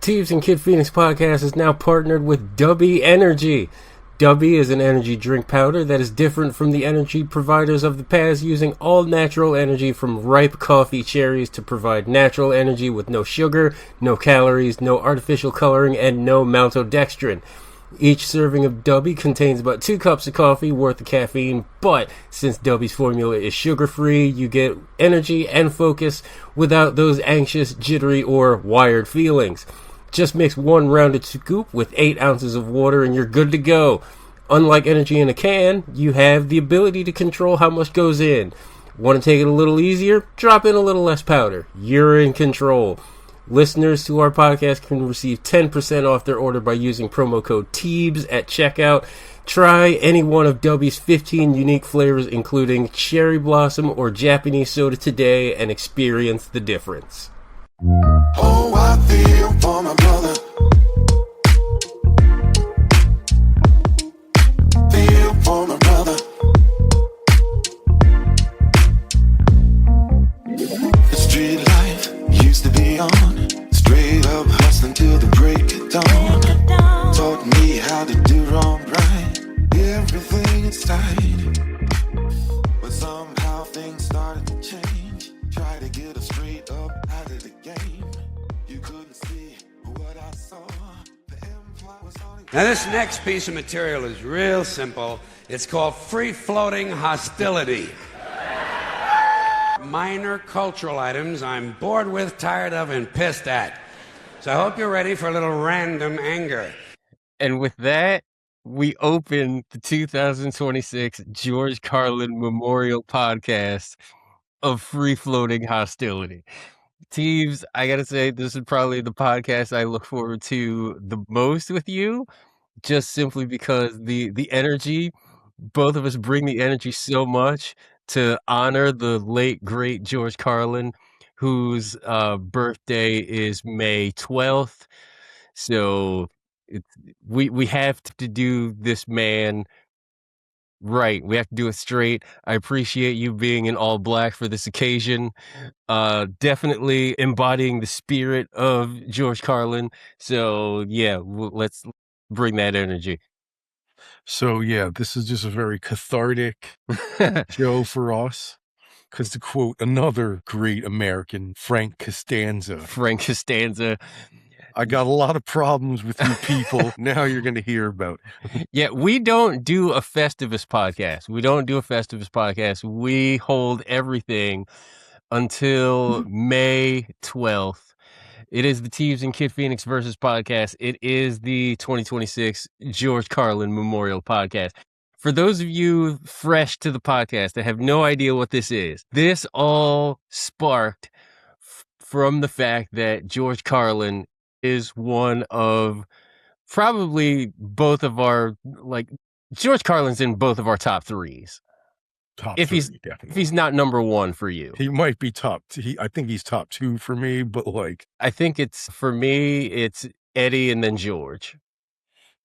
Teebs and KidPhoenix podcast is now partnered with Dubby Energy. Dubby is an energy drink powder that is different from the energy providers of the past, using all natural energy from ripe coffee cherries to provide natural energy with no sugar, no calories, no artificial coloring, and no maltodextrin. Each serving of Dubby contains about 2 cups of coffee worth of caffeine, but since Dubby's formula is sugar-free, you get energy and focus without those anxious, jittery, or wired feelings. Just mix 1 rounded scoop with 8 ounces of water and you're good to go. Unlike energy in a can, you have the ability to control how much goes in. Want to take it a little easier? Drop in a little less powder. You're in control. Listeners to our podcast can receive 10% off their order by using promo code Teebs at checkout. Try any one of Dubby's 15 unique flavors, including cherry blossom or Japanese soda today, and experience the difference. Oh, I feel for my brother. Feel for my brother. The street life used to be on, straight up hustling till the break of dawn. Taught me how to do wrong right, everything inside. But somehow things started to change. Try to get us straight up out of the game. You couldn't see what I saw. The empire was on. Now this next piece of material is real simple. It's called free-floating hostility. Minor cultural items I'm bored with, tired of, and pissed at. So I hope you're ready for a little random anger. And with that, we open the 2026 George Carlin Memorial Podcast of free-floating hostility. Teebs, I gotta say, this is probably the podcast I look forward to the most with you, just simply because the energy, both of us bring the energy so much to honor the late, great George Carlin, whose birthday is May 12th. So we have to do this man right. We have to do it straight. I appreciate you being in all black for this occasion. Definitely embodying the spirit of George Carlin. So yeah, let's bring that energy. So yeah, this is just a very cathartic show for us. Because to quote another great American, Frank Costanza, I got a lot of problems with you people. Now you're going to hear about it. Yeah, we don't do a Festivus podcast. We hold everything until May 12th. It is the Teebs and KidPhoenix versus podcast. It is the 2026 George Carlin Memorial Podcast. For those of you fresh to the podcast that have no idea what this is, this all sparked from the fact that George Carlin is one of probably both of our, George Carlin's in both of our top threes. If he's not number 1 for you, he might be top. I think he's top 2 for me, but I think for me, it's Eddie and then George.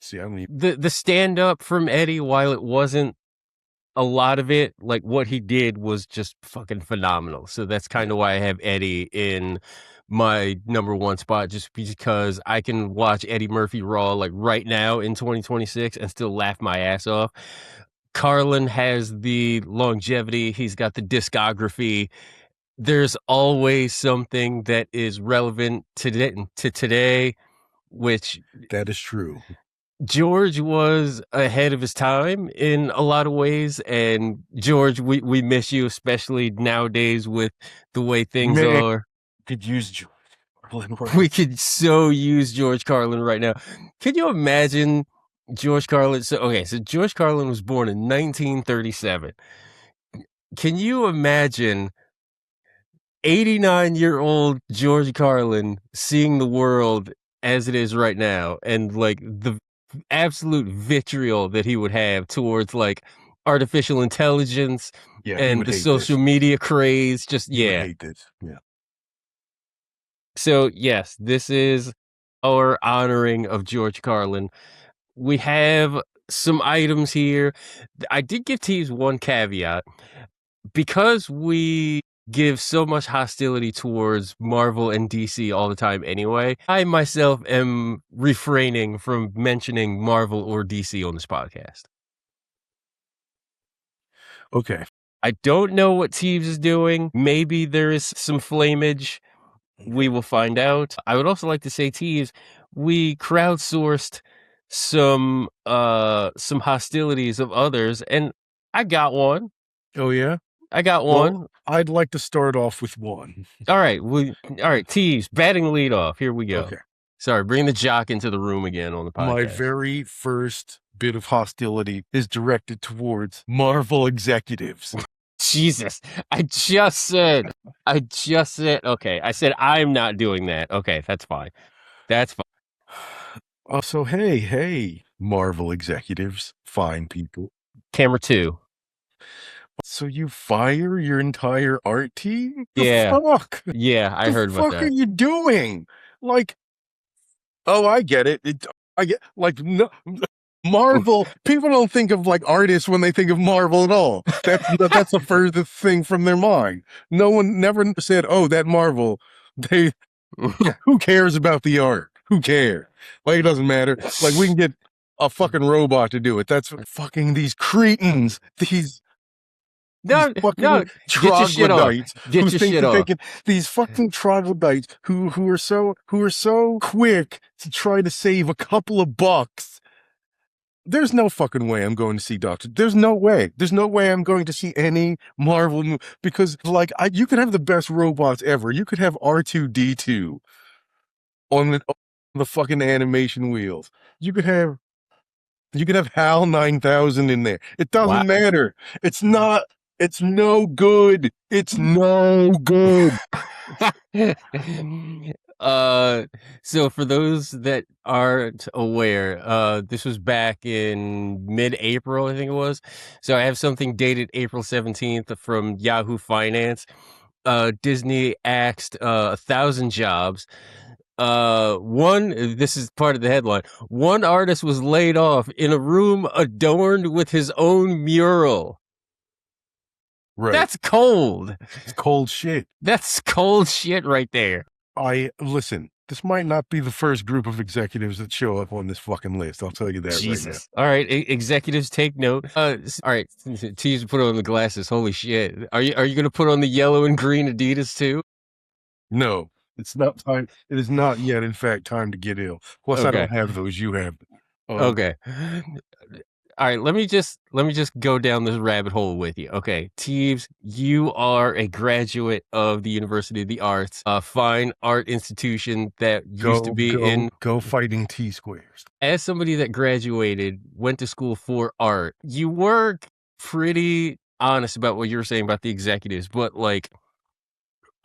See, I mean, the stand up from Eddie, while it wasn't a lot of it, like what he did was just fucking phenomenal. So that's kind of why I have Eddie in my number 1 spot, just because I can watch Eddie Murphy Raw like right now in 2026 and still laugh my ass off. Carlin has the longevity. He's got the discography. There's always something that is relevant to today, which that is true. George was ahead of his time in a lot of ways, and George, we miss you, especially nowadays with the way things are. Could use George Carlin. We could so use George Carlin right now. Can you imagine George Carlin? So George Carlin was born in 1937. Can you imagine 89-year-old George Carlin seeing the world as it is right now, and like the absolute vitriol that he would have towards like artificial intelligence and the social media craze? He would hate this. Yeah. So yes, this is our honoring of George Carlin. We have some items here. I did give Teebs one caveat. Because we give so much hostility towards Marvel and DC all the time anyway. I myself am refraining from mentioning Marvel or DC on this podcast. Okay. I don't know what Teebs is doing. Maybe there is some flamage. We will find out. I would also like to say, Teebs, we crowdsourced some hostilities of others, and I got one. Oh, yeah? I got one. Well, I'd like to start off with one. All right. Teebs, batting lead off. Here we go. Okay. Sorry, bring the jock into the room again on the podcast. My very first bit of hostility is directed towards Marvel executives. Jesus. I just said, okay. I said, I'm not doing that. Okay, that's fine. That's fine. So, hey, Marvel executives, fine people. Camera 2. So you fire your entire art team? Yeah. The fuck? Yeah, I heard about that. What the fuck are you doing? Like, oh, I get it. No, Marvel, people don't think of like artists when they think of Marvel at all. That's the furthest thing from their mind. No one never said, oh, that Marvel, who cares about the art? Who cares? Like, it doesn't matter. Like, we can get a fucking robot to do it. That's fucking these cretins. These fucking troglodytes who think that they can, these fucking troglodytes who are so quick to try to save a couple of bucks. There's no fucking way I'm going to see Doctor. There's no way I'm going to see any Marvel movie because like you could have the best robots ever. You could have R2-D2 on the fucking animation wheels. You could have HAL 9000 in there. It doesn't matter. It's no good. It's no good. So for those that aren't aware, this was back in mid-April, I think it was. So I have something dated April 17th from Yahoo Finance. Disney axed 1,000 jobs. This is part of the headline. One artist was laid off in a room adorned with his own mural. Right. That's cold. It's cold shit. That's cold shit right there. Listen, this might not be the first group of executives that show up on this fucking list. I'll tell you that Jesus. right now. All right, executives take note. All right, Teebs put on the glasses. Holy shit. Are you going to put on the yellow and green Adidas too? No. It's not time. It is not yet, in fact, time to get ill. Plus, okay. I don't have those. You have them. Okay. All right, let me just go down this rabbit hole with you. Okay, Teebs, you are a graduate of the University of the Arts, a fine art institution that used to be Go Fighting T-Squares. As somebody that graduated, went to school for art, you were pretty honest about what you were saying about the executives, but like,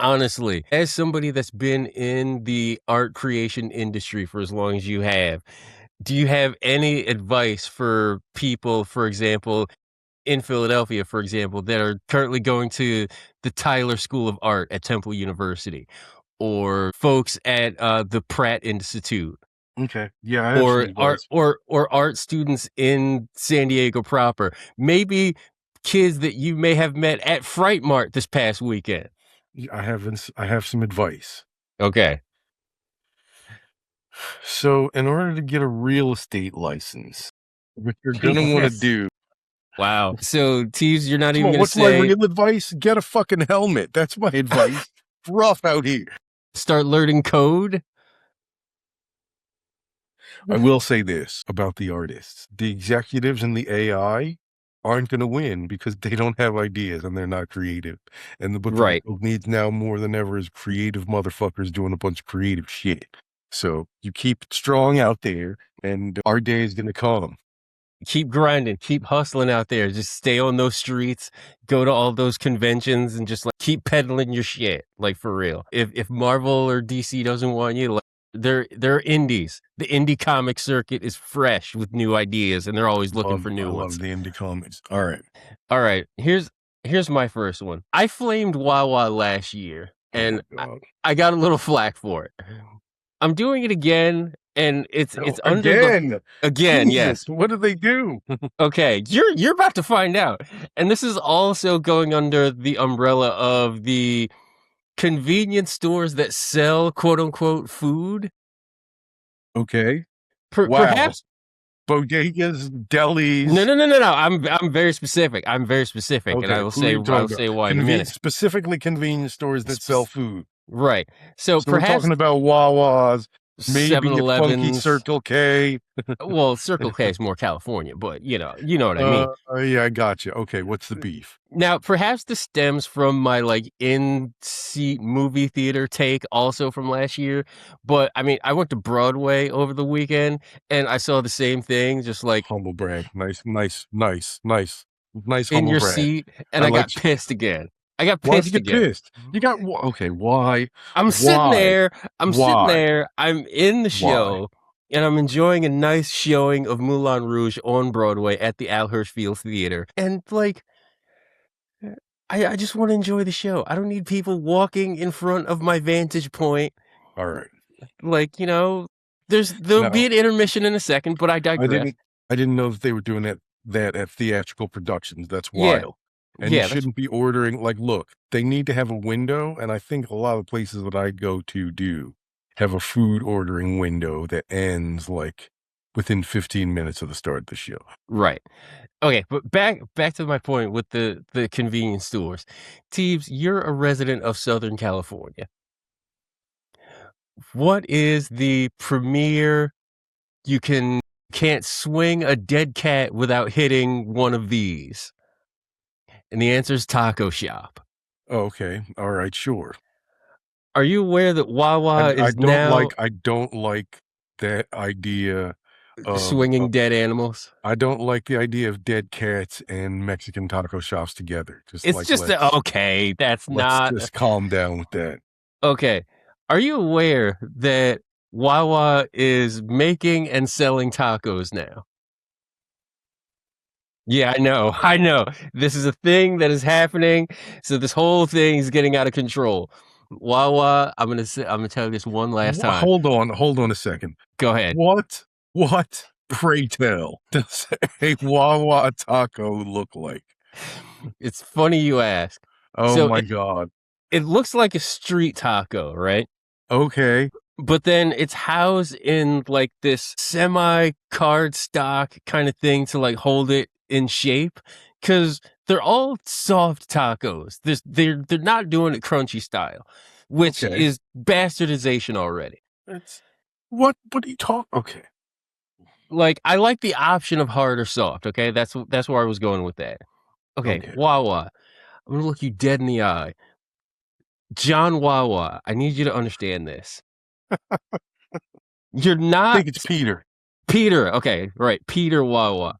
honestly, as somebody that's been in the art creation industry for as long as you have, do you have any advice for people, for example, in Philadelphia, for example, that are currently going to the Tyler School of Art at Temple University, or folks at the Pratt Institute? Okay, yeah, I have or art students in San Diego proper, maybe kids that you may have met at Fright Mart this past weekend. I have some advice. Okay. So, in order to get a real estate license, what you're gonna want to do. Wow. So, Teebs, you're not even gonna what's say. My real advice? Get a fucking helmet. That's my advice. It's rough out here. Start learning code. I will say this about the artists: the executives and the AI aren't going to win because they don't have ideas and they're not creative. And what the world needs now more than ever is creative motherfuckers doing a bunch of creative shit. So you keep strong out there and our day is going to come. Keep grinding, keep hustling out there. Just stay on those streets, go to all those conventions and just like keep peddling your shit, like for real. If Marvel or DC doesn't want you, like, they're indies. The indie comic circuit is fresh with new ideas and they're always looking for new ones. I love the indie comics. All right. Here's my first one. I flamed Wawa last year and I got a little flack for it. I'm doing it again. and it's Oh, under the again, Jesus, yes. what did they do? Okay, you're about to find out. And this is also going under the umbrella of the convenience stores that sell quote unquote food. Okay. Wow. Perhaps Bodegas, no, delis. no, no, no, no. I'm very specific. I'm very specific, and Okay, who are you I'll talking about? say why in a minute. Specifically convenience stores that sell food. Right. So So we're perhaps talking about Wawa's, maybe a funky 7-Elevens. Circle K. Well, Circle K is more California, but you know what I mean. Yeah, I got you. Okay, what's the beef? Now, perhaps this stems from my like in-seat movie theater take also from last year, but I mean, I went to Broadway over the weekend and I saw the same thing, just like Humble brag. Nice in humble your brag. seat, and I got pissed again. I got Why'd you pissed get again. pissed? You got okay. Why? I'm sitting there. I'm sitting Why? there. I'm in the show, and I'm enjoying a nice showing of Moulin Rouge on Broadway at the Al Hirschfeld Theater. And like, I just want to enjoy the show. I don't need people walking in front of my vantage point. All right. Like, there'll be an intermission in a second, but I digress. I didn't know that they were doing that at theatrical productions. That's wild. And you shouldn't be ordering, like, look, they need to have a window. And I think a lot of places that I go to do have a food ordering window that ends like within 15 minutes of the start of the show. Right. Okay, but back to my point with the convenience stores. Teebs, you're a resident of Southern California. What is the premier can't swing a dead cat without hitting one of these? And the answer is taco shop. Oh, okay. All right, sure. Are you aware that Wawa is I don't like that idea of swinging dead animals? I don't like the idea of dead cats and Mexican taco shops together. Let's just calm down with that. Okay. Are you aware that Wawa is making and selling tacos now? Yeah, I know. This is a thing that is happening. So this whole thing is getting out of control. Wawa, I'm gonna tell you this one last time. Hold on a second. Go ahead. What, pray tell, does a Wawa taco look like? It's funny you ask. Oh my God. It looks like a street taco, right? Okay. But then it's housed in like this semi cardstock kind of thing to like hold it in shape, because they're all soft tacos. They're not doing it crunchy style, which is bastardization already. What are you talking? Okay. Like, I like the option of hard or soft. Okay, that's where I was going with that. Okay. Wawa, I'm gonna look you dead in the eye. John Wawa, I need you to understand this. You're not. I think it's Peter. Peter, okay, right. Peter Wawa.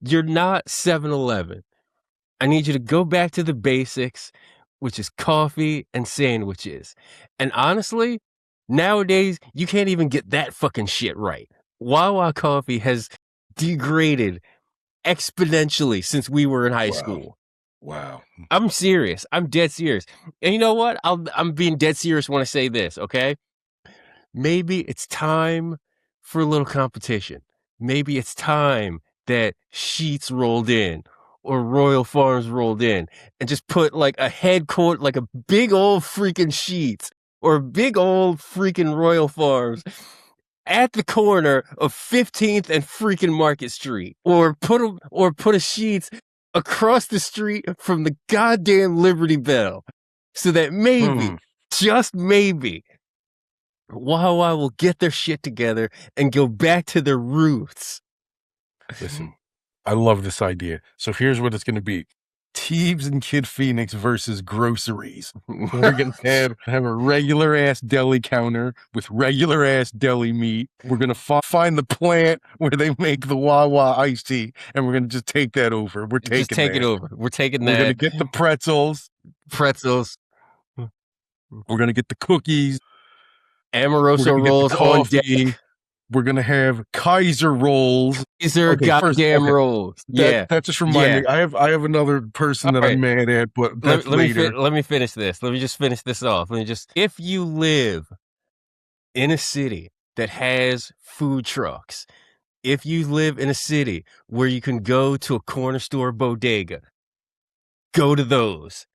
You're not 7-Eleven. I need you to go back to the basics, which is coffee and sandwiches. And honestly, nowadays, you can't even get that fucking shit right. Wawa coffee has degraded exponentially since we were in high school. Wow. I'm serious. I'm dead serious. And you know what? I'm being dead serious when I say this, okay? Maybe it's time for a little competition. Maybe it's time that Sheetz rolled in or Royal Farms rolled in and just put like a headquarter, like a big old freaking Sheetz or a big old freaking Royal Farms at the corner of 15th and freaking Market Street, or put a Sheetz across the street from the goddamn Liberty Bell, so that maybe, just maybe, Wawa will get their shit together and go back to their roots. Listen, I love this idea. So here's what it's going to be. Teebs and KidPhoenix versus groceries. We're going to have a regular ass deli counter with regular ass deli meat. We're going to find the plant where they make the Wawa iced tea, and we're going to just take that over. We're taking it over. We're taking that. We're going to get the pretzels. We're going to get the cookies. Amoroso rolls on deck. We're going to have Kaiser rolls. Kaiser goddamn rolls. That just reminded me. I have another person that I'm mad at, but that's later. Let me finish this. Let me just finish this off. If you live in a city that has food trucks, if you live in a city where you can go to a corner store bodega, go to those.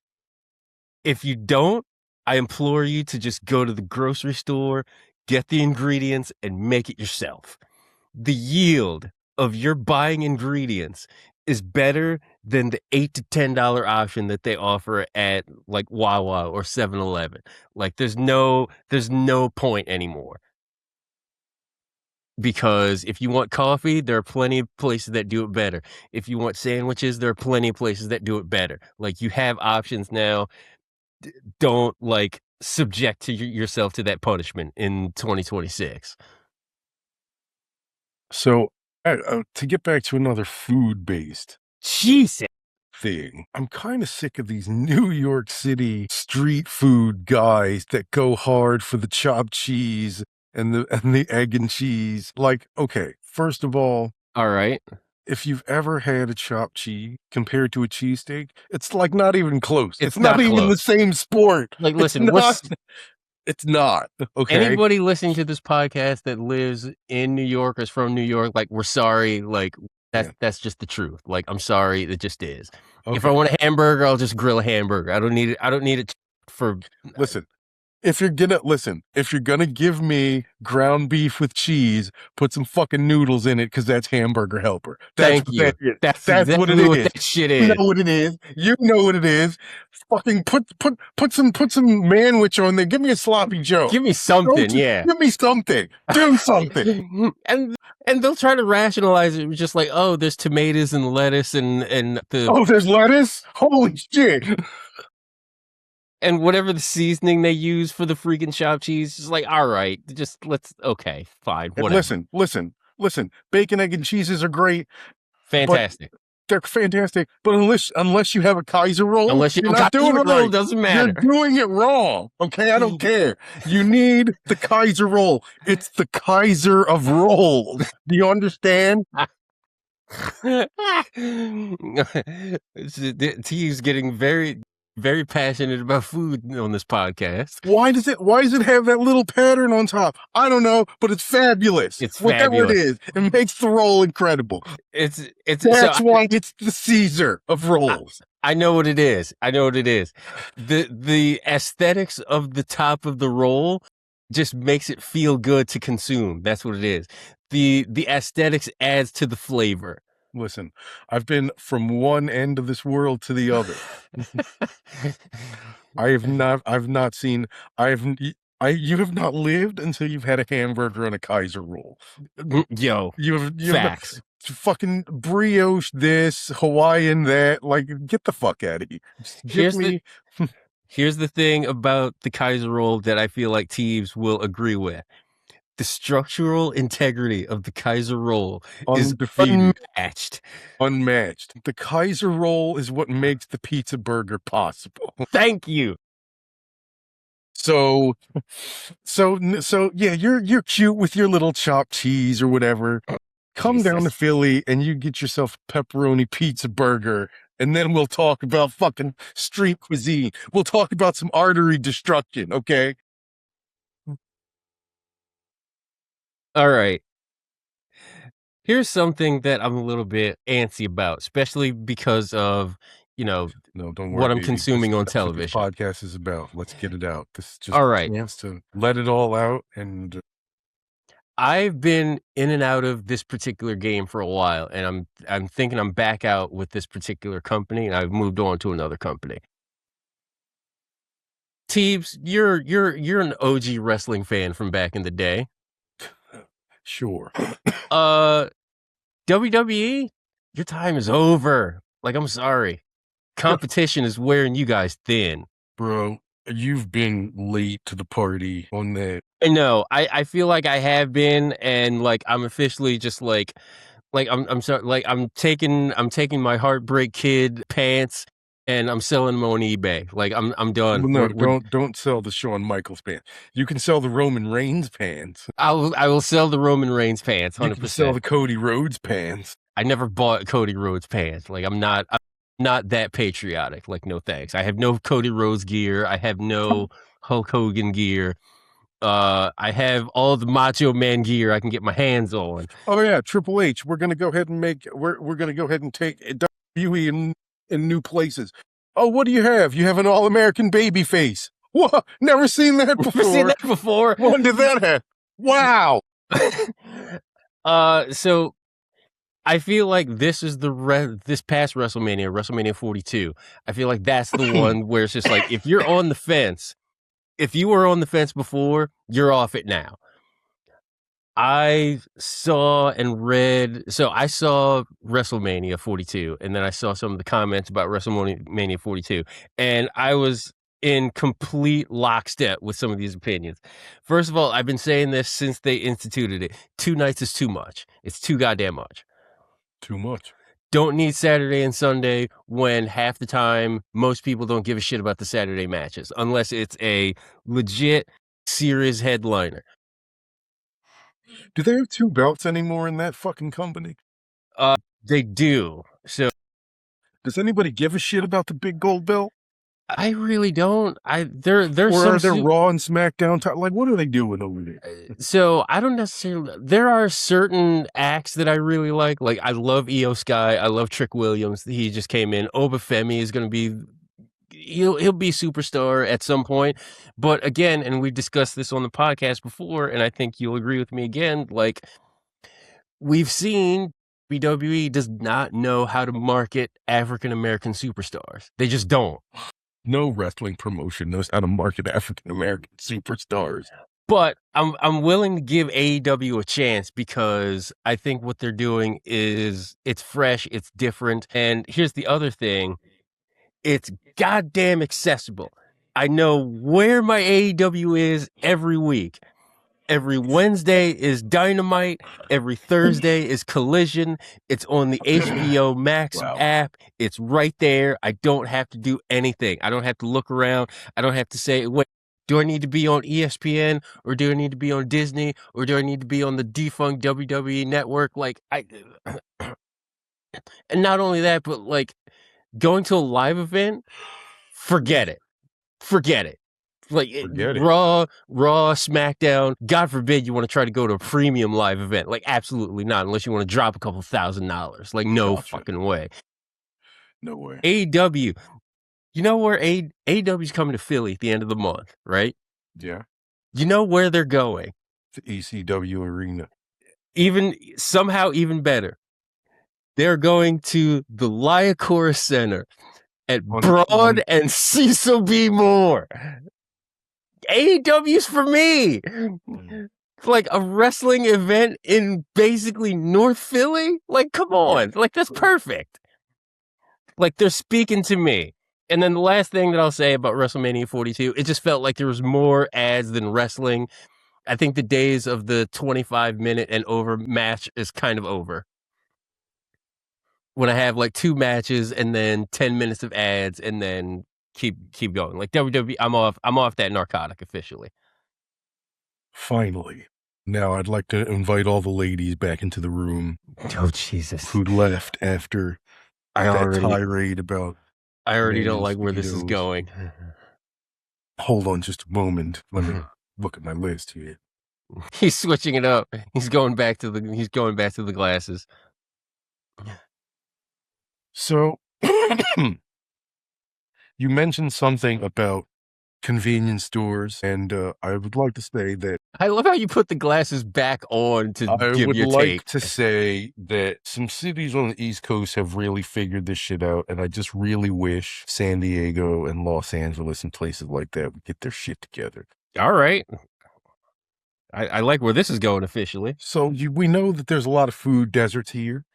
If you don't, I implore you to just go to the grocery store, get the ingredients, and make it yourself. The yield of your buying ingredients is better than the $8 to $10 option that they offer at like Wawa or 7-Eleven. Like there's no point anymore. Because if you want coffee, there are plenty of places that do it better. If you want sandwiches, there are plenty of places that do it better. Like you have options now. Don't like subject yourself to that punishment in 2026. So to get back to another food-based Jesus. thing, I'm kind of sick of these New York City street food guys that go hard for the chopped cheese and the egg and cheese. Like, okay, first of all, right, if you've ever had a chopped cheese compared to a cheesesteak, it's like not even close. It's not not even close. the same sport. Like, listen, it's not. Okay. Anybody listening to this podcast that lives in New York or is from New York, like, we're sorry. Like, that's just the truth. Like, I'm sorry. It just is. Okay. If I want a hamburger, I'll just grill a hamburger. I don't need it for. Listen, if you're gonna give me ground beef with cheese, put some fucking noodles in it because that's Hamburger Helper. Thank you. That's exactly what it is. What that shit is. You know what it is. You know what it is. Fucking put some manwich on there. Give me a sloppy Joe. Give me something. Give me something. Do something. and they'll try to rationalize it just like, oh, there's tomatoes and lettuce and there's lettuce. Holy shit. And whatever the seasoning they use for the freaking chopped cheese is like, all right, okay, fine, whatever. Listen. Bacon, egg, and cheeses are great. Fantastic. They're fantastic. But unless you have a Kaiser roll, you're not doing it right. Doesn't matter. You're doing it wrong. Okay, I don't care. You need the Kaiser roll. It's the Kaiser of rolls. Do you understand? He's getting very, very passionate about food on this podcast. Why does it have that little pattern on top? I don't know, but it's fabulous. It's whatever fabulous. It is. It makes the roll incredible. That's why it's the Caesar of rolls. I know what it is. The aesthetics of the top of the roll just makes it feel good to consume. That's what it is. The aesthetics adds to the flavor. Listen, I've been from one end of this world to the other. You have not lived until you've had a hamburger and a Kaiser roll. Yo, facts. Fucking brioche this, Hawaiian that. Like, get the fuck out of here. Here's the thing about the Kaiser roll that I feel like Teebs will agree with. The structural integrity of the Kaiser roll is unmatched. The Kaiser roll is what makes the pizza burger possible. Thank you. So yeah, you're cute with your little chopped cheese or whatever. Come down to Philly and you get yourself a pepperoni pizza burger, and then we'll talk about fucking street cuisine. We'll talk about some artery destruction, okay? All right. Here's something that I'm a little bit antsy about, especially because of, no, don't worry, what I'm consuming on television. That's what the podcast is about. Let's get it out. This is just all right. A chance to let it all out. And I've been in and out of this particular game for a while, and I'm thinking I'm back out with this particular company, and I've moved on to another company. Teebs, you're an OG wrestling fan from back in the day. Sure. WWE, your time is over. Like, I'm sorry. Competition is wearing you guys thin. Bro, you've been late to the party on that. I know. I feel like I have been, and like I'm officially just like I'm sorry, like I'm taking my Heartbreak Kid pants and I'm selling them on eBay. Like I'm done. Well, no, don't sell the Shawn Michaels pants. You can sell the Roman Reigns pants. I will sell the Roman Reigns pants. 100%. You can sell the Cody Rhodes pants. I never bought Cody Rhodes pants. Like I'm not that patriotic. Like, no thanks. I have no Cody Rhodes gear. I have no Hulk Hogan gear. I have all the Macho Man gear I can get my hands on. Oh yeah, Triple H. We're gonna go ahead and we're gonna go ahead and take WWE in new places. Oh, what do you have? You have an All-American baby face. What? Never seen that before. Never seen that before. When did that happen? Wow. So I feel like this is this past WrestleMania 42. I feel like that's the one where it's just like, if you're on the fence, if you were on the fence before, you're off it now. I saw and read, so I saw WrestleMania 42, and then I saw some of the comments about WrestleMania 42, and I was in complete lockstep with some of these opinions. First of all, I've been saying this since they instituted it. 2 nights is too much. It's too goddamn much. Too much. Don't need Saturday and Sunday when half the time most people don't give a shit about the Saturday matches, unless it's a legit series headliner. Do they have 2 belts anymore in that fucking company? They do. So does anybody give a shit about the big gold belt? I really don't. There's or some are there Raw and SmackDown? Like, what are they doing over there? So I don't necessarily. There are certain acts that I really like. Like, I love Io Sky. I love Trick Williams. He just came in. Obafemi is going to be. He'll be superstar at some point. But again, and we discussed this on the podcast before, and I think you'll agree with me again. Like, we've seen WWE does not know how to market African American superstars. They just don't. No wrestling promotion knows how to market African American superstars. But I'm willing to give AEW a chance because I think what they're doing is it's fresh, it's different. And here's the other thing. It's goddamn accessible. I know where my AEW is every week. Every Wednesday is Dynamite. Every Thursday is Collision. It's on the HBO Max app. It's right there. I don't have to do anything. I don't have to look around. I don't have to say, wait, do I need to be on ESPN, or do I need to be on Disney, or do I need to be on the defunct WWE network? Like, and not only that, but like going to a live event, forget it. Like Raw, SmackDown. God forbid you want to try to go to a premium live event. Like, absolutely not, unless you want to drop a couple $1,000. Like, no fucking way. No way. AEW. You know where AEW's coming to Philly at the end of the month, right? Yeah. You know where they're going? The ECW arena. Somehow even better. They're going to the Liacouras Center at Broad and Cecil B. Moore. AEW's for me. Like a wrestling event in basically North Philly? Like, come on. Like, that's perfect. Like, they're speaking to me. And then the last thing that I'll say about WrestleMania 42, it just felt like there was more ads than wrestling. I think the days of the 25-minute and over match is kind of over. When I have like 2 matches and then 10 minutes of ads and then keep going. Like, WWE, I'm off that narcotic officially. Finally. Now I'd like to invite all the ladies back into the room. Oh, Jesus. Who left after that tirade about... I already don't like where this is going. Hold on just a moment. Let me look at my list here. He's switching it up. He's going back to the glasses. So, you mentioned something about convenience stores, and I would like to say that I love how you put the glasses back on to give your take. I would like to say that some cities on the East Coast have really figured this shit out, and I just really wish San Diego and Los Angeles and places like that would get their shit together. All right. I like where this is going officially. So we know that there's a lot of food deserts here.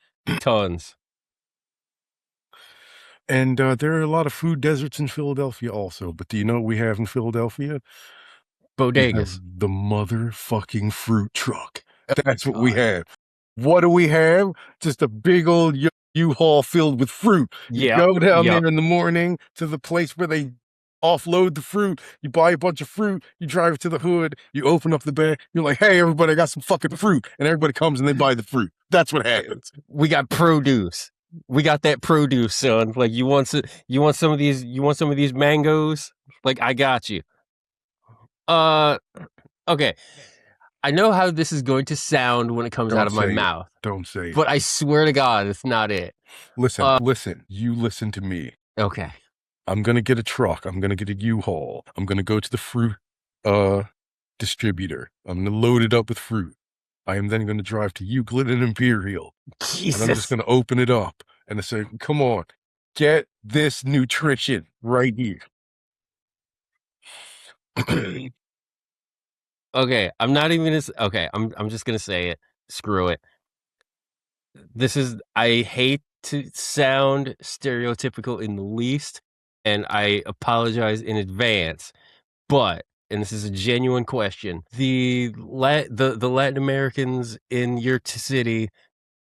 Tons. And there are a lot of food deserts in Philadelphia also. But do you know what we have in Philadelphia? Bodegas. The motherfucking fruit truck. That's what we have. What do we have? Just a big old U-Haul filled with fruit. You go down there in the morning to the place where they offload the fruit. You buy a bunch of fruit. You drive it to the hood. You open up the bag. You're like, hey, everybody, I got some fucking fruit. And everybody comes and they buy the fruit. That's what happens. We got produce. We got that produce, son. Like, you want some of these mangoes? Like, I got you. Okay. I know how this is going to sound when it comes out of my mouth. Don't say it. But I swear to God, it's not it. Listen. You listen to me. Okay. I'm going to get a truck. I'm going to get a U-Haul. I'm going to go to the fruit distributor. I'm going to load it up with fruit. I am then going to drive to Euclid and Imperial. Jesus. And I'm just going to open it up and say, come on, get this nutrition right here. Okay, I'm not even gonna. Okay, I'm just gonna say it. Screw it. I hate to sound stereotypical in the least, and I apologize in advance. But, and this is a genuine question, the Latin Americans in your city,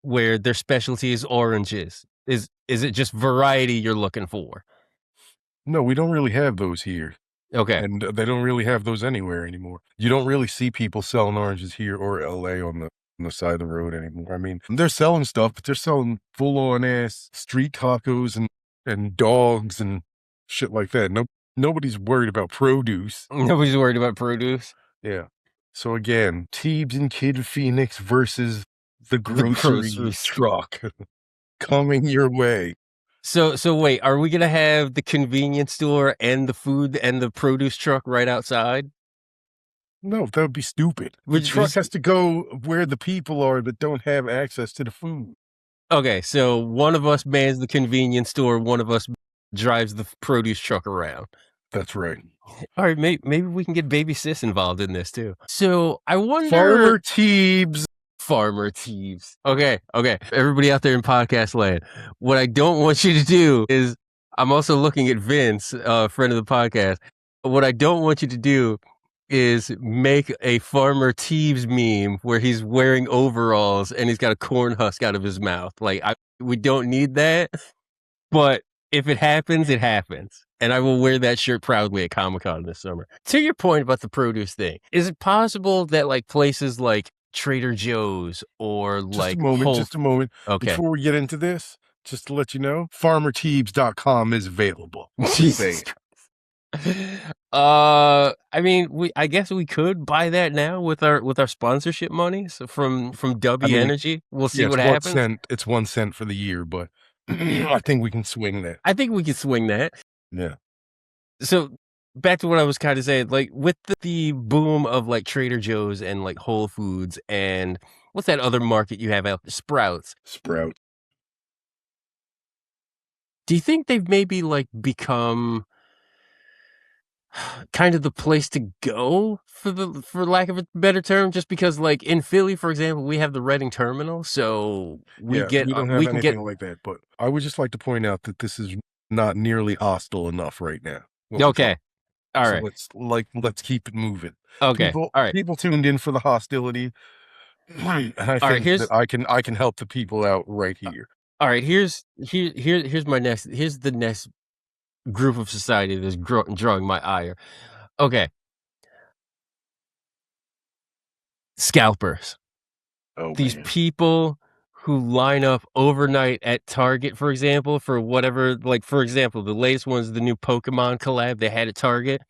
where their specialty is oranges, is it just variety you're looking for? No, we don't really have those here. Okay. And they don't really have those anywhere anymore. You don't really see people selling oranges here or LA on the side of the road anymore. I mean, they're selling stuff, but they're selling full-on ass street tacos and dogs and shit like that. Nobody's worried about produce. Nobody's worried about produce? Yeah. So again, Teebs and KidPhoenix versus the grocery truck coming your way. So wait, are we gonna have the convenience store and the food and the produce truck right outside? No, that would be stupid. The truck has to go where the people are that don't have access to the food. Okay, so one of us mans the convenience store, one of us drives the produce truck around. That's right. All right, maybe we can get Baby Sis involved in this too. So I wonder. Farmer Teebs. Okay. Everybody out there in podcast land, what I don't want you to do is, I'm also looking at Vince, friend of the podcast. What I don't want you to do is make a Farmer Teebs meme where he's wearing overalls and he's got a corn husk out of his mouth. Like, we don't need that. But if it happens, it happens. And I will wear that shirt proudly at Comic-Con this summer. To your point about the produce thing, is it possible that like places like Trader Joe's or like just a moment. Okay. Before we get into this, just to let you know, farmerteebs.com is available. Jesus. I mean, I guess we could buy that now with our sponsorship money from W Energy. We'll see what happens. It's 1 cent for the year, but I think we can swing that. I think we can swing that. Yeah. So back to what I was kind of saying, like with the boom of like Trader Joe's and like Whole Foods and what's that other market you have out there? Sprouts. Do you think they've maybe like become kind of the place to go for lack of a better term, just because like in Philly, for example, we have the Reading Terminal, so we don't have anything like that. But I would just like to point out that this is not nearly hostile enough right now. Okay. All right. Let's keep it moving. Okay. All right. People tuned in for the hostility. And I think that I can help the people out right here. All right. Here's the next group of society that's drawing my ire. Okay. Scalpers. These people who line up overnight at Target, for example, for whatever, like, for example, the latest one's the new Pokemon collab they had at Target.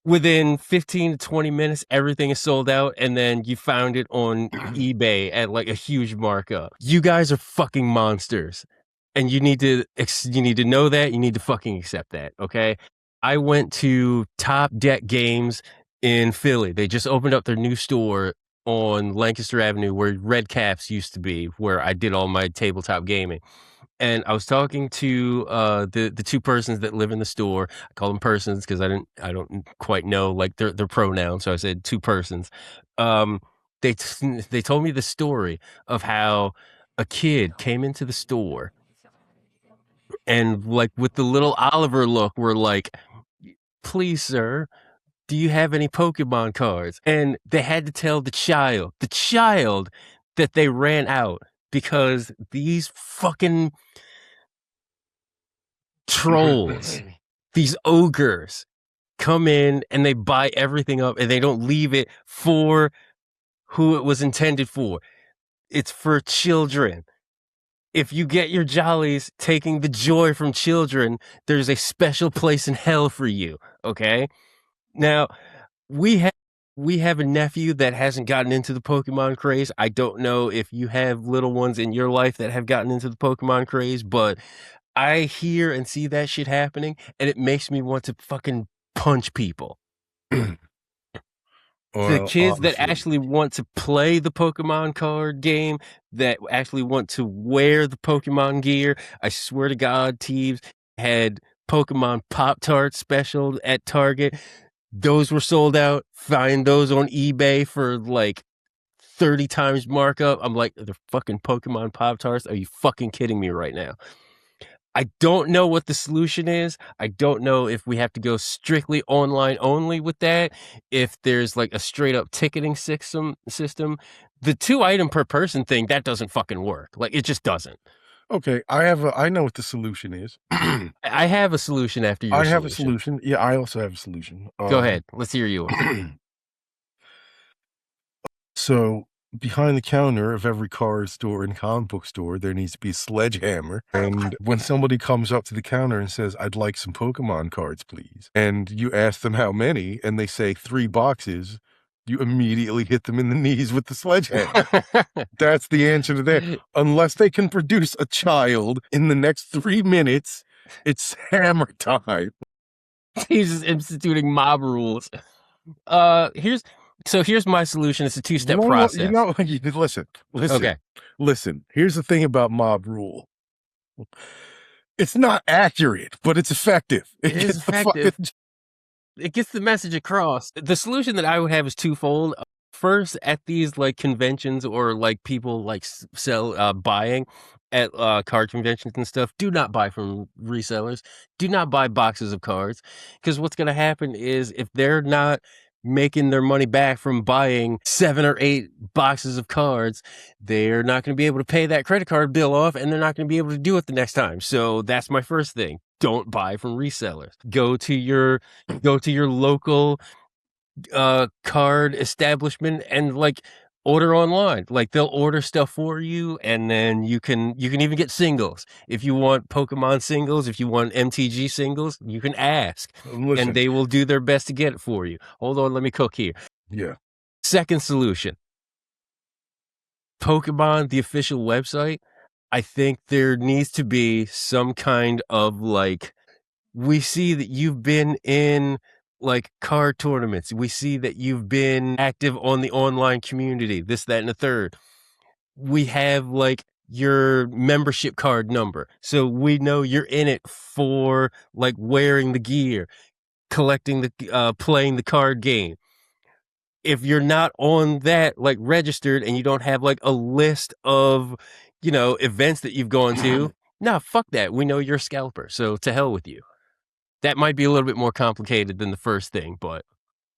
Within 15 to 20 minutes, everything is sold out, and then you found it on eBay at like a huge markup. You guys are fucking monsters, and you need to know that. You need to fucking accept that, okay? I went to Top Deck Games in Philly. They just opened up their new store on Lancaster Avenue where Red Caps used to be, where I did all my tabletop gaming. And I was talking to the two persons that live in the store. I call them persons because I don't quite know like their pronouns, so I said two persons. They told me the story of how a kid came into the store and like with the little Oliver look were like, "Please, sir, do you have any Pokemon cards?" And they had to tell the child that they ran out because these fucking trolls, these ogres come in and they buy everything up and they don't leave it for who it was intended for. It's for children. If you get your jollies taking the joy from children, there's a special place in hell for you, okay? Now, we have we have a nephew that hasn't gotten into the Pokemon craze. I don't know if you have little ones in your life that have gotten into the Pokemon craze, but I hear and see that shit happening, and it makes me want to fucking punch people. The kids that honestly, actually want to play the Pokemon card game, that actually want to wear the Pokemon gear. I swear to God, Teebs had Pokemon Pop-Tarts special at Target. Those were sold out. Find those on eBay for like 30 times markup. I'm like, the fucking Pokemon Pop-Tarts? Are you fucking kidding me right now? I don't know what the solution is. I don't know if we have to go strictly online only with that, if there's like a straight up ticketing system. The 2 item per person thing, that doesn't fucking work. Like, it just doesn't. okay, I know what the solution is. I have a solution after your I have a solution. Yeah, I also have a solution. Go ahead. Let's hear yours. So behind the counter of every card store and comic book store, there needs to be a sledgehammer. And when somebody comes up to the counter and says, "I'd like some Pokemon cards, please," and you ask them how many, and they say 3 boxes, you immediately hit them in the knees with the sledgehammer. That's the answer to that. Unless they can produce a child in the next 3 minutes, it's hammer time. He's just instituting mob rules. Here's my solution. It's a 2-step process. Listen. Here's the thing about mob rule. It's not accurate, but it's effective. It is effective. It gets the message across. The solution that I would have is twofold. First, at these like conventions or like people like sell buying at card conventions and stuff, do not buy from resellers. Do not buy boxes of cards, because what's going to happen is if they're not making their money back from buying 7 or 8 boxes of cards, they're not going to be able to pay that credit card bill off, and they're not going to be able to do it the next time. So that's my first thing. Don't buy from resellers. Go to your local card establishment and like order online. Like, they'll order stuff for you, and then you can even get singles. If you want Pokemon singles, if you want MTG singles, you can ask. Listen, and they will do their best to get it for you. Hold on, let me cook here. Yeah. Second solution. Pokemon, the official website, I think there needs to be some kind of like, we see that you've been in like card tournaments. We see that you've been active on the online community, this, that, and the third. We have like your membership card number. So we know you're in it for like wearing the gear, collecting the, playing the card game. If you're not on that, like registered, and you don't have like a list of, events that you've gone to, nah, fuck that. We know you're a scalper. So to hell with you. That might be a little bit more complicated than the first thing, but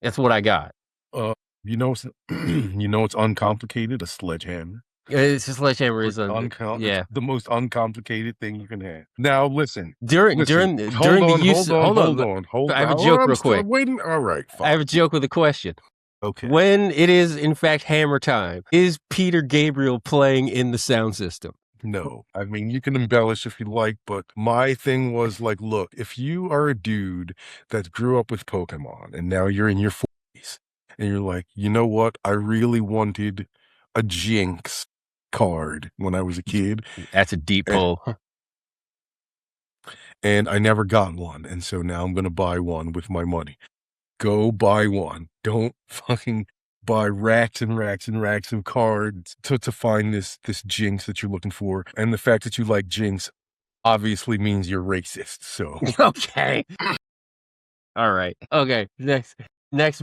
that's what I got. It's uncomplicated. A sledgehammer. It's a sledgehammer is the most uncomplicated thing you can have. Now listen. During the use. Hold on. I have a joke real quick. Waiting. All right. Fine. I have a joke with a question. Okay. When it is in fact hammer time, is Peter Gabriel playing in the sound system? No, I mean, you can embellish if you like, but my thing was like, look, if you are a dude that grew up with Pokemon and now you're in your 40s and you're like, you know what? I really wanted a Jinx card when I was a kid. That's a deep pull. And I never got one. And so now I'm going to buy one with my money. Go buy one. Don't fucking buy racks and racks and racks of cards to find this Jinx that you're looking for. And the fact that you like Jinx obviously means you're racist. So okay. All right. Okay. Next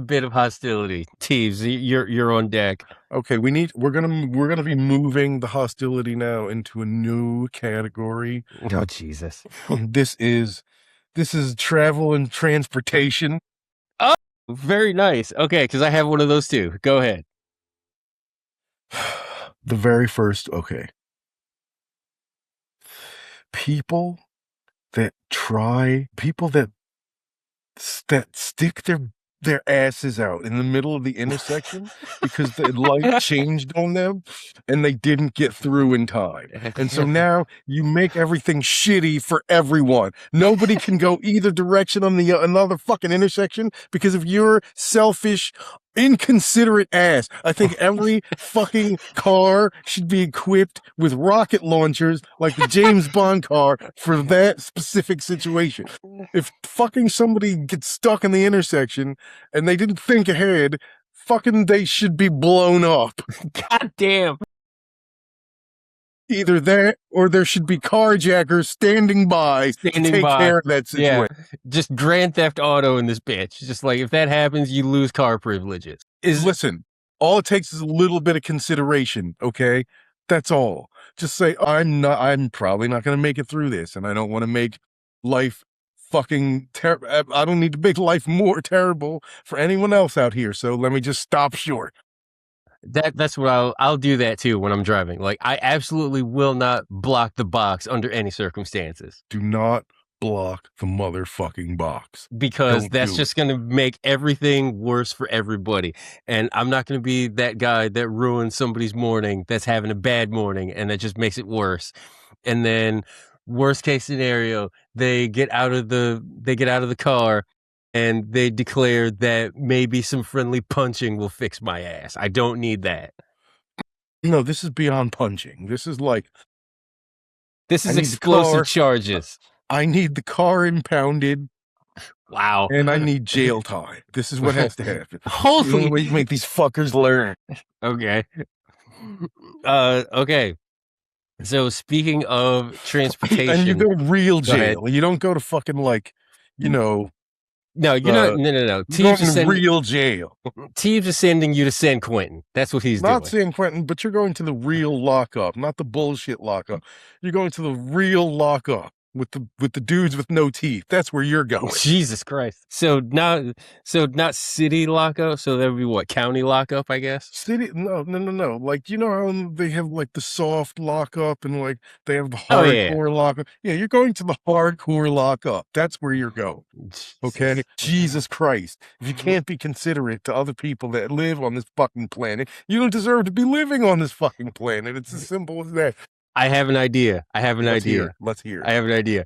bit of hostility. Teebs, you're on deck. Okay, we're gonna be moving the hostility now into a new category. Oh Jesus. This is travel and transportation. Very nice. Okay, because I have one of those too. Go ahead. The very first, okay. People that stick their asses out in the middle of the intersection because the light changed on them and they didn't get through in time. And so now you make everything shitty for everyone. Nobody can go either direction on the another fucking intersection because of your selfish, inconsiderate ass. I think every fucking car should be equipped with rocket launchers like the James Bond car for that specific situation. If fucking somebody gets stuck in the intersection and they didn't think ahead, fucking they should be blown up. God damn. Either that or there should be carjackers standing by to take care of that situation. Yeah, just Grand Theft Auto in this bitch. Just like if that happens, you lose car privileges. Listen, all it takes is a little bit of consideration, okay? That's all. Just say, I'm probably not going to make it through this, and I don't want to make life fucking terrible. I don't need to make life more terrible for anyone else out here, so let me just stop short. That's what I'll do that too when I'm driving. Like I absolutely will not block the box under any circumstances. Do not block the motherfucking box. Because that's just going to make everything worse for everybody. And I'm not going to be that guy that ruins somebody's morning that's having a bad morning and that just makes it worse. And then worst case scenario, they get out of the car and they declare that maybe some friendly punching will fix my ass. I don't need that. No, this is beyond punching. This is like... This is explosive charges. I need the car impounded. Wow. And I need jail time. This is what has to happen. Holy... You make these fuckers learn. Okay. Okay. So speaking of transportation... And you go to real jail. You don't go to fucking like, you know... No, you're not. No. Teebs is in real jail. Teebs is sending you to San Quentin. That's what he's doing. Not San Quentin, but you're going to the real lockup, not the bullshit lockup. You're going to the real lockup with the dudes with no teeth. That's where you're going. Jesus Christ. So not city lockup. So that would be what, county lockup, I guess. City? No. Like, you know how they have like the soft lockup and like they have the hardcore lockup. Yeah, you're going to the hardcore lockup. That's where you're going. Okay. Jesus Christ. If you can't be considerate to other people that live on this fucking planet, you don't deserve to be living on this fucking planet. It's as simple as that. I have an idea. Let's hear it. I have an idea.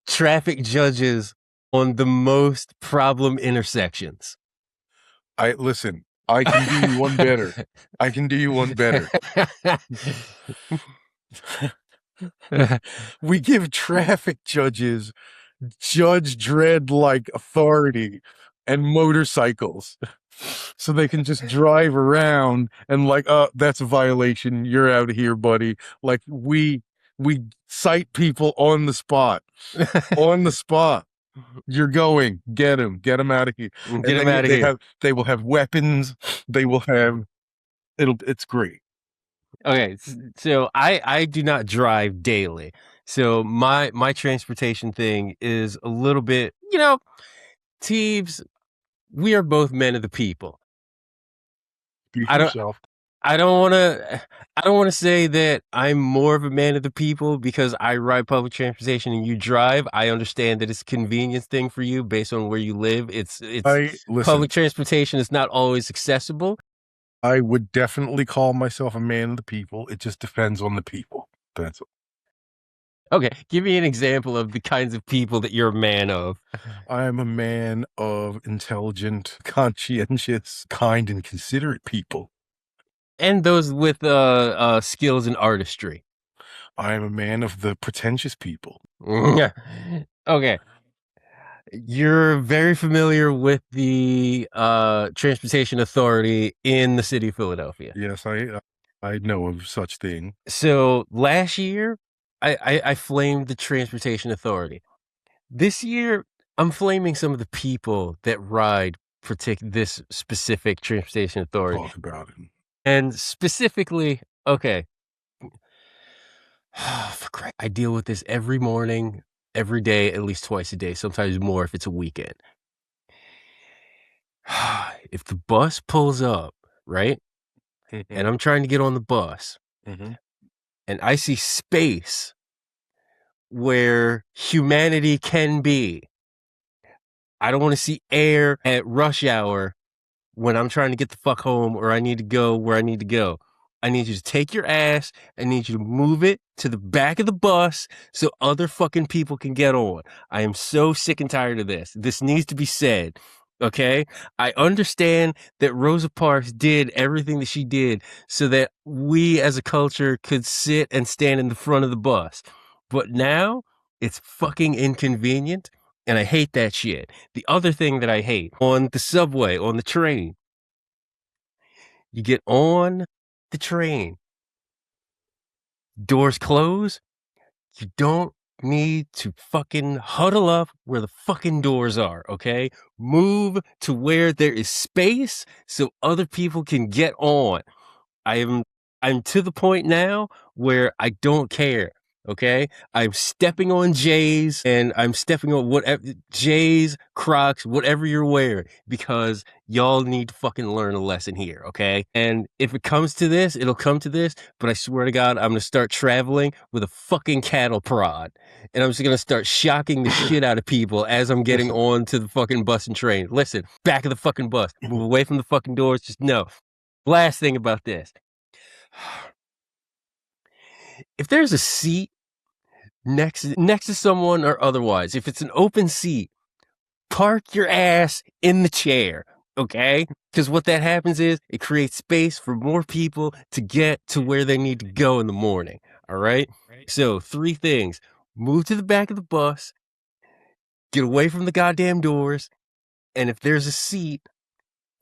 Traffic judges on the most problem intersections. Listen, I can do you one better. We give traffic judges Judge Dredd-like authority and motorcycles. So they can just drive around and like, that's a violation. You're out of here, buddy. Like we cite people on the spot. On the spot. You're going. Get them out of here. Get them out of here. They will have weapons. They will have. It's great. Okay, so I do not drive daily. So my transportation thing is a little bit, Teebs. We are both men of the people. I don't want to say that I'm more of a man of the people because I ride public transportation and you drive. I understand that it's a convenience thing for you based on where you live. Public transportation is not always accessible. I would definitely call myself a man of the people. It just depends on the people. That's all. Okay, give me an example of the kinds of people that you're a man of. I am a man of intelligent, conscientious, kind, and considerate people. And those with skills in artistry. I am a man of the pretentious people. Okay. You're very familiar with the Transportation Authority in the city of Philadelphia. Yes, I know of such thing. So last year, I flamed the Transportation Authority. This year, I'm flaming some of the people that ride this specific Transportation Authority. Talk about it. And specifically, okay, I deal with this every morning, every day, at least twice a day, sometimes more if it's a weekend. If the bus pulls up, right, and I'm trying to get on the bus, and I see space where humanity can be, I don't want to see air at rush hour when I'm trying to get the fuck home or I need to go where I need to go. I need you to take your ass. I need you to move it to the back of the bus so other fucking people can get on. I am so sick and tired of this. This needs to be said. Okay, I understand that Rosa Parks did everything that she did so that we as a culture could sit and stand in the front of the bus. But now it's fucking inconvenient and I hate that shit. The other thing that I hate on the subway, on the train, you get on the train, doors close, you don't need to fucking huddle up where the fucking doors are, okay? Move to where there is space so other people can get on. I'm to the point now where I don't care. Okay, I'm stepping on J's and I'm stepping on whatever J's, Crocs, whatever you're wearing, because y'all need to fucking learn a lesson here. Okay, and if it comes to this, it'll come to this. But I swear to God, I'm gonna start traveling with a fucking cattle prod, and I'm just gonna start shocking the shit out of people as I'm getting on to the fucking bus and train. Listen, back of the fucking bus, move away from the fucking doors. Just no. Last thing about this. If there's a seat next to someone or otherwise, if it's an open seat, park your ass in the chair, okay? Because what that happens is it creates space for more people to get to where they need to go in the morning, all right? So 3 things. Move to the back of the bus, get away from the goddamn doors, and if there's a seat,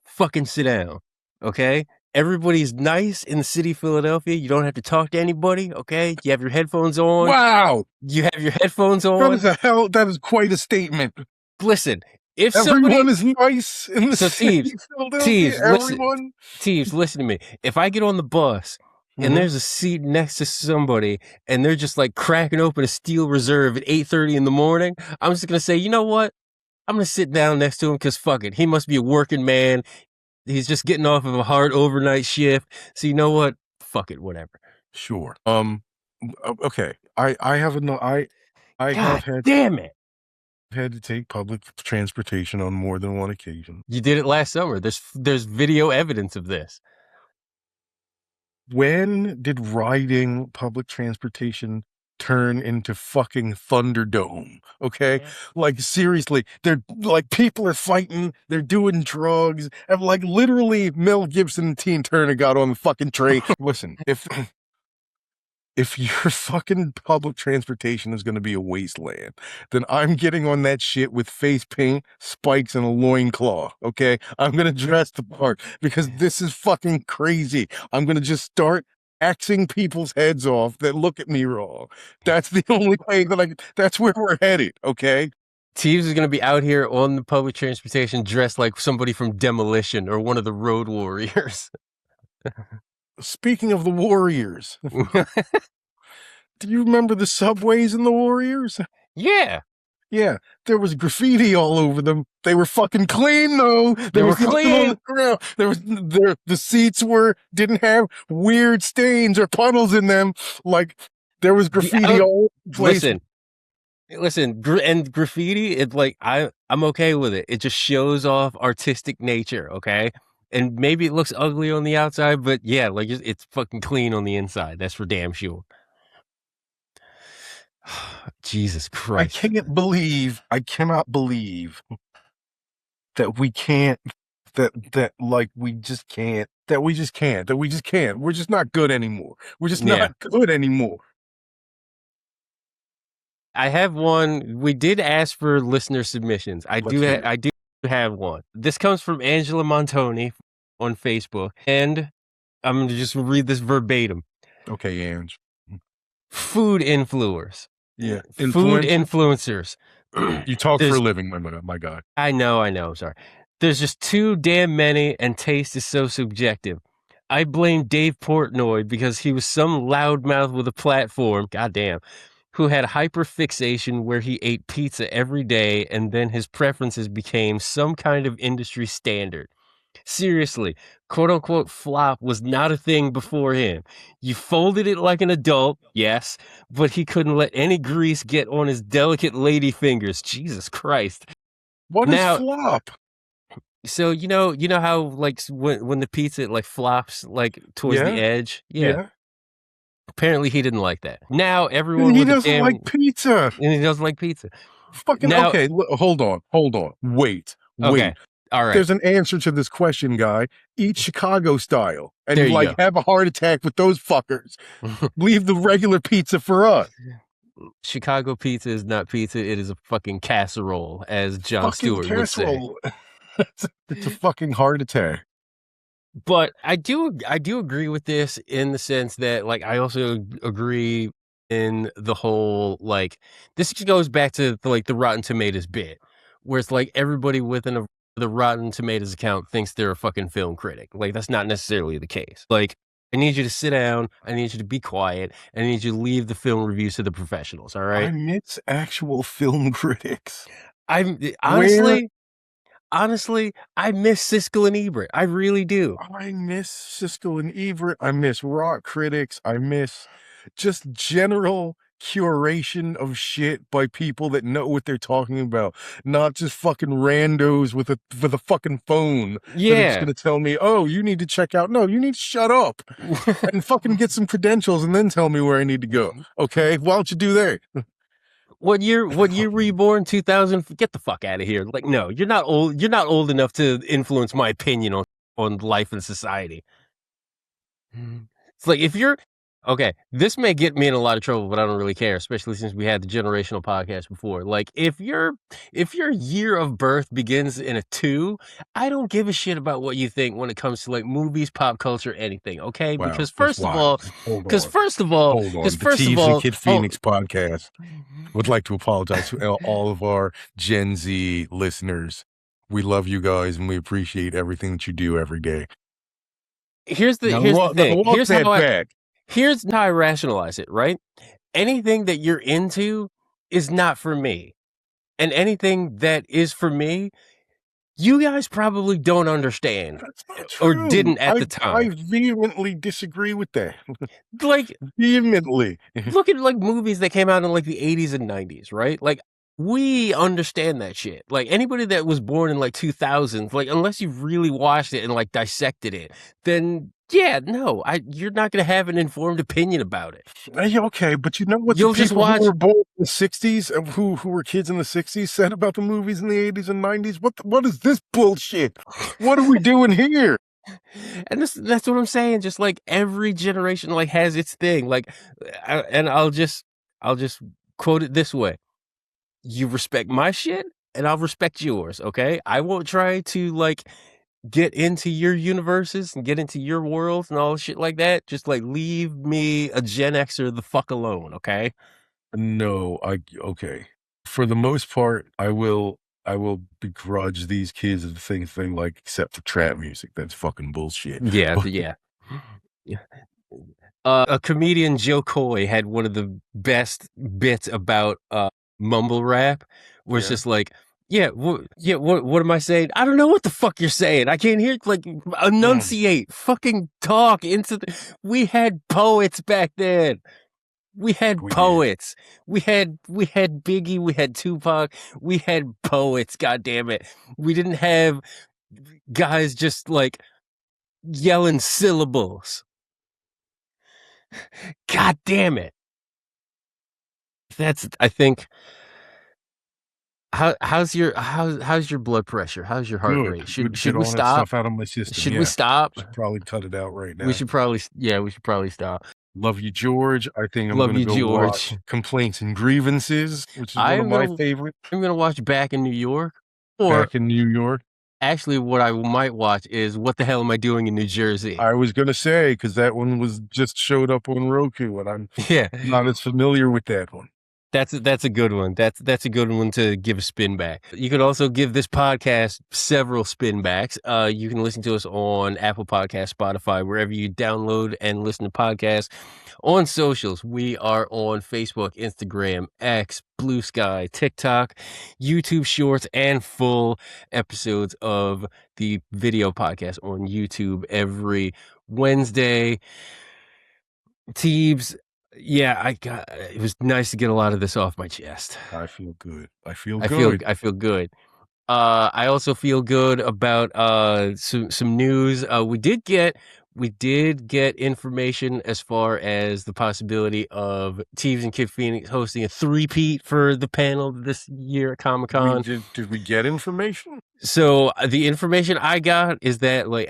fucking sit down, okay? Everybody's nice in the city of Philadelphia. You don't have to talk to anybody, okay? You have your headphones on. Wow. You have your headphones on. That is quite a statement. Listen, if everyone is nice in the city of Philadelphia, everyone. Teebs, listen to me. If I get on the bus and there's a seat next to somebody and they're just like cracking open a Steel Reserve at 8:30 in the morning, I'm just going to say, you know what? I'm going to sit down next to him because fuck it. He must be a working man. He's just getting off of a hard overnight shift. So you know what? Fuck it, whatever. Sure. Okay. I have had damn it. Had to take public transportation on more than one occasion. You did it last summer. There's video evidence of this. When did riding public transportation turn into fucking Thunderdome? Okay, like seriously, they're like people are fighting, they're doing drugs, and like literally Mel Gibson and Tina Turner got on the fucking train. Listen, if your fucking public transportation is going to be a wasteland, then I'm getting on that shit with face paint, spikes, and a loincloth, okay? I'm going to dress the part because this is fucking crazy. I'm going to just start axing people's heads off that look at me wrong. That's the only way that's where we're headed, okay? Teebs is going to be out here on the public transportation dressed like somebody from Demolition or one of the Road Warriors. Speaking of the Warriors, do you remember the subways in the Warriors? Yeah. Yeah, there was graffiti all over them. They were fucking clean though. They were clean. On the ground. The seats didn't have weird stains or puddles in them. Like there was graffiti all over the place. Listen, and graffiti, it's like I'm okay with it. It just shows off artistic nature, okay? And maybe it looks ugly on the outside, but yeah, like it's fucking clean on the inside. That's for damn sure. Jesus Christ. I cannot believe that we can't, that we just can't. We're just not good anymore. We're just not good anymore. I have one. We did ask for listener submissions. I do have one. This comes from Angela Montoni on Facebook, and I'm going to just read this verbatim. Okay, Ange. Food influencers. Yeah. Food influencers. You talk for a living, my God. I know. Sorry. There's just too damn many, and taste is so subjective. I blame Dave Portnoy because he was some loudmouth with a platform, goddamn, who had hyperfixation where he ate pizza every day and then his preferences became some kind of industry standard. Seriously, quote-unquote flop was not a thing before him. You folded it like an adult, yes, but he couldn't let any grease get on his delicate lady fingers. Jesus Christ. What is flop? So, you know how, like, when the pizza, like, flops, like, towards the edge? Yeah. Apparently he didn't like that. Now everyone he doesn't like pizza. And he doesn't like pizza. Fucking, okay, hold on. Wait. All right. There's an answer to this question, guy. Eat Chicago style and There you like go. have a heart attack with those fuckers. Leave the regular pizza for us. Chicago pizza is not pizza. It is a fucking casserole, as Jon Fucking Stewart would say. casserole. It's a fucking heart attack. But I do agree with this in the sense that, like, I also agree in the whole, like, this just goes back to the Rotten Tomatoes bit, where it's like everybody within the Rotten Tomatoes account thinks they're a fucking film critic. Like, that's not necessarily the case. Like, I need you to sit down. I need you to be quiet. I need you to leave the film reviews to the professionals. All right. I miss actual film critics. Honestly, I miss Siskel and Ebert. I really do. I miss Siskel and Ebert. I miss rock critics. I miss just general curation of shit by people that know what they're talking about, not just fucking randos with a fucking phone. That are just Yeah. gonna tell me, oh, you need to check out. No, you need to shut up and fucking get some credentials and then tell me where I need to go. Okay, why don't you do that? What year were you born? 2000? Get the fuck out of here. Like, no, you're not old. You're not old enough to influence my opinion on life and society. It's like, if you're okay, this may get me in a lot of trouble, but I don't really care, especially since we had the generational podcast before. Like, if your year of birth begins in a 2, I don't give a shit about what you think when it comes to like movies, pop culture, anything. Okay, Wow, because that's first of wild. all, Hold on. first of all, Hold on. The Teebs and KidPhoenix podcast would like to apologize to all of our Gen Z listeners. We love you guys and we appreciate everything that you do every day. Here's the thing. Here's how I rationalize it, right? Anything that you're into is not for me. And anything that is for me, you guys probably don't understand. That's not true. Or didn't at the time. I vehemently disagree with that. Like, vehemently. Look at like movies that came out in like the 80s and 90s, right? Like, we understand that shit. Like, anybody that was born in like 2000s, like, unless you really watched it and like dissected it, then yeah, no, you're not going to have an informed opinion about it. Hey, okay, but you know what You'll the just people watch who were born in the 60s, who were kids in the 60s said about the movies in the 80s and 90s? What is this bullshit? What are we doing here? And that's what I'm saying. Just like every generation like has its thing. Like, and I'll just quote it this way: you respect my shit, and I'll respect yours. Okay, I won't try to like get into your universes and get into your worlds and all shit like that. Just like leave me, a Gen Xer, the fuck alone. Okay. No, okay. For the most part, I will begrudge these kids of the thing like, except for trap music. That's fucking bullshit. Yeah, yeah. A comedian, Joe Coy, had one of the best bits about mumble rap, where it's just like, what am I saying? I don't know what the fuck you're saying. I can't hear. Like, enunciate, fucking talk into the. We had poets back then. We had poets. We had Biggie. We had Tupac. We had poets. God damn it. We didn't have guys just like yelling syllables. God damn it. That's, I think. How's your blood pressure? How's your heart rate? Should we stop? That stuff out of my system. Should we stop? Should probably cut it out right now. We should probably stop. Love you, George. I think I'm going to go watch Complaints and Grievances, which is one of my favorites. I'm going to watch Back in New York. Back in New York. Actually, what I might watch is What the Hell Am I Doing in New Jersey? I was going to say, because that one was just showed up on Roku, and I'm not as familiar with that one. That's a good one. That's a good one to give a spin back. You can also give this podcast several spin backs. You can listen to us on Apple Podcasts, Spotify, wherever you download and listen to podcasts. On socials, we are on Facebook, Instagram, X, Blue Sky, TikTok, YouTube Shorts, and full episodes of the video podcast on YouTube every Wednesday. Teebs. Yeah, it was nice to get a lot of this off my chest. I feel good. I feel good. I also feel good about some news. We did get We did get information as far as the possibility of Teebs and KidPhoenix hosting a three-peat for the panel this year at Comic-Con. Did we get information? So the information I got is that, like,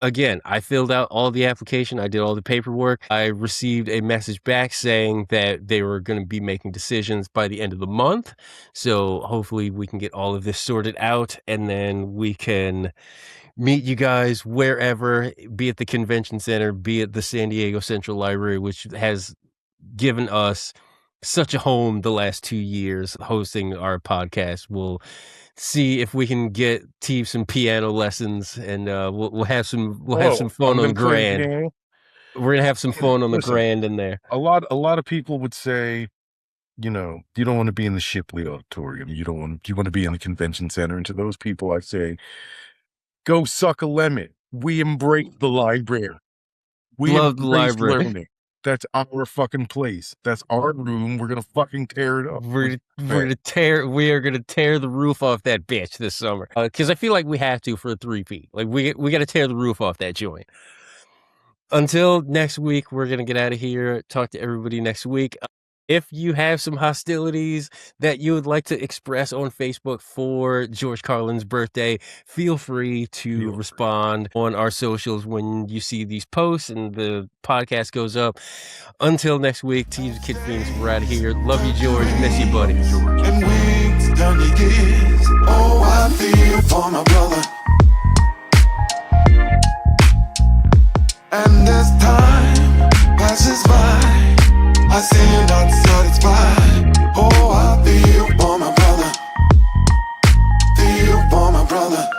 again, I filled out all the application. I did all the paperwork. I received a message back saying that they were going to be making decisions by the end of the month. So hopefully we can get all of this sorted out, and then we can meet you guys wherever, be at the convention center, be at the San Diego Central Library, which has given us such a home the last 2 years hosting our podcast. We'll see if we can get Teebs some piano lessons, and we'll have some fun on the Grand. We're gonna have some fun on the Grand in there. A lot of people would say, you know, you don't want to be in the Shipley Auditorium. You want to be in the convention center. And to those people, I say, go suck a lemon. We embrace the library. We love the library. Learning. That's our fucking place. That's our room. We're gonna fucking tear it up. We are gonna tear the roof off that bitch this summer. Because I feel like we have to for a 3-peat. Like we got to tear the roof off that joint. Until next week, we're gonna get out of here. Talk to everybody next week. If you have some hostilities that you would like to express on Facebook for George Carlin's birthday, feel free to respond on our socials when you see these posts and the podcast goes up. Until next week, Teebs and KidPhoenix, we're out of here. Love you, George. Miss you, buddy. And wings turn to years. Oh, I feel for my brother.